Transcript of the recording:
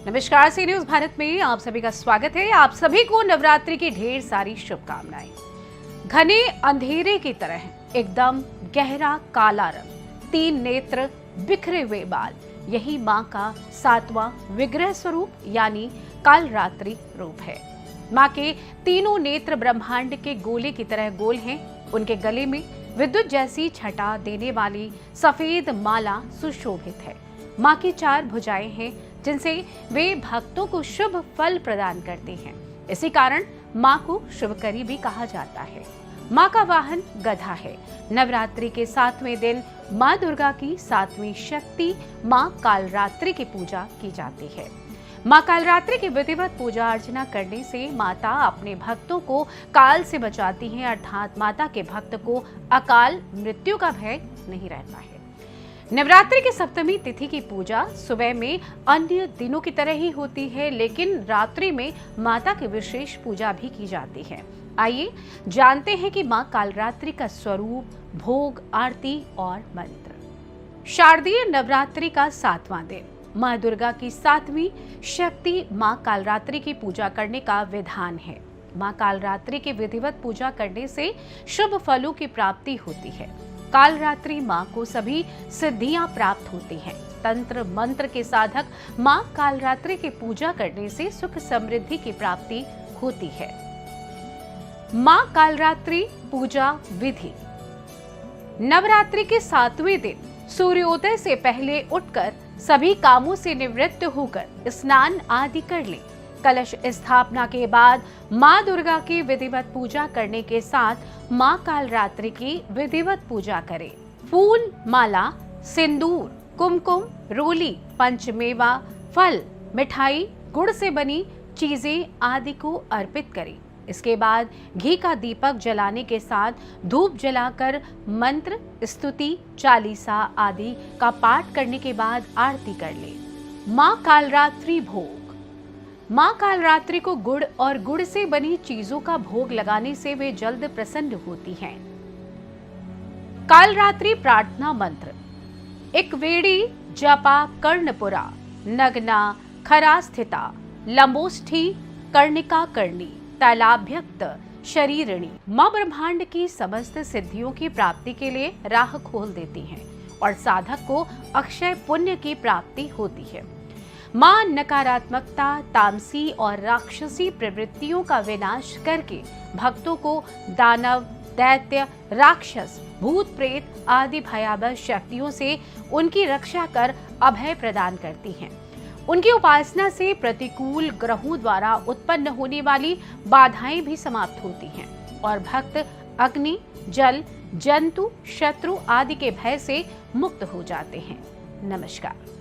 नमस्कार, सी न्यूज भारत में आप सभी का स्वागत है। आप सभी को नवरात्रि की ढेर सारी शुभकामनाएं। घने अंधेरे की तरह एकदम गहरा काला रंग, 3 नेत्र, बिखरे हुए बाल, यही मां का 7वां विग्रह स्वरूप यानी कालरात्रि रूप है। मां के तीनों नेत्र ब्रह्मांड के गोले की तरह गोल हैं। उनके गले में विद्युत जैसी छटा देने वाली सफेद माला सुशोभित है। मां की 4 भुजाएं हैं जिनसे वे भक्तों को शुभ फल प्रदान करते हैं। इसी कारण मां को शुभकरी भी कहा जाता है। मां का वाहन गधा है। नवरात्रि के 7वें दिन मां दुर्गा की 7वीं शक्ति मां कालरात्रि की पूजा की जाती है। मां कालरात्रि की विधिवत पूजा अर्चना करने से माता अपने भक्तों को काल से बचाती हैं, अर्थात माता के भक्त को अकाल मृत्यु का भय नहीं रहता है। नवरात्रि की सप्तमी तिथि की पूजा सुबह में अन्य दिनों की तरह ही होती है, लेकिन रात्रि में माता की विशेष पूजा भी की जाती है। आइए जानते हैं कि मां कालरात्रि का स्वरूप, भोग, आरती और मंत्र। शारदीय नवरात्रि का 7वां दिन मां दुर्गा की 7वीं शक्ति मां कालरात्रि की पूजा करने का विधान है। मां कालरात्रि की विधिवत पूजा करने से शुभ फलों की प्राप्ति होती है। कालरात्रि मां को सभी सिद्धियां प्राप्त होती हैं। तंत्र मंत्र के साधक मां कालरात्रि की पूजा करने से सुख समृद्धि की प्राप्ति होती है। मां कालरात्रि पूजा विधि। नवरात्रि के 7वें दिन सूर्योदय से पहले उठकर सभी कामों से निवृत्त होकर स्नान आदि कर लें। कलश स्थापना के बाद मां दुर्गा की विधिवत पूजा करने के साथ मां कालरात्रि की विधिवत पूजा करें। फूल, माला, सिंदूर, कुमकुम, रोली, पंचमेवा, फल, मिठाई, गुड़ से बनी चीजें आदि को अर्पित करें। इसके बाद घी का दीपक जलाने के साथ धूप जलाकर मंत्र, स्तुति, चालीसा आदि का पाठ करने के बाद आरती कर लें। मां कालरात्रि भोग। मां कालरात्रि को गुड़ और गुड़ से बनी चीजों का भोग लगाने से वे जल्द प्रसन्न होती हैं। कालरात्रि प्रार्थना मंत्र। इकवेड़ी जपा कर्णपुरा, नग्ना खरा स्थिता, लंबोष्ठी कर्णिका कर्णी, तैलाभ्यक्त शरीरिणी। मां ब्रह्मांड की समस्त सिद्धियों की प्राप्ति के लिए राह खोल देती हैं और साधक को अक्षय पुण्य की प्राप्ति होती है। मां नकारात्मकता, तामसी और राक्षसी प्रवृत्तियों का विनाश करके भक्तों को दानव, दैत्य, राक्षस, भूत प्रेत आदि भयावह शक्तियों से उनकी रक्षा कर अभय प्रदान करती हैं। उनकी उपासना से प्रतिकूल ग्रहों द्वारा उत्पन्न होने वाली बाधाएं भी समाप्त होती हैं और भक्त अग्नि, जल, जंतु, शत्रु आदि के भय से मुक्त हो जाते हैं। नमस्कार।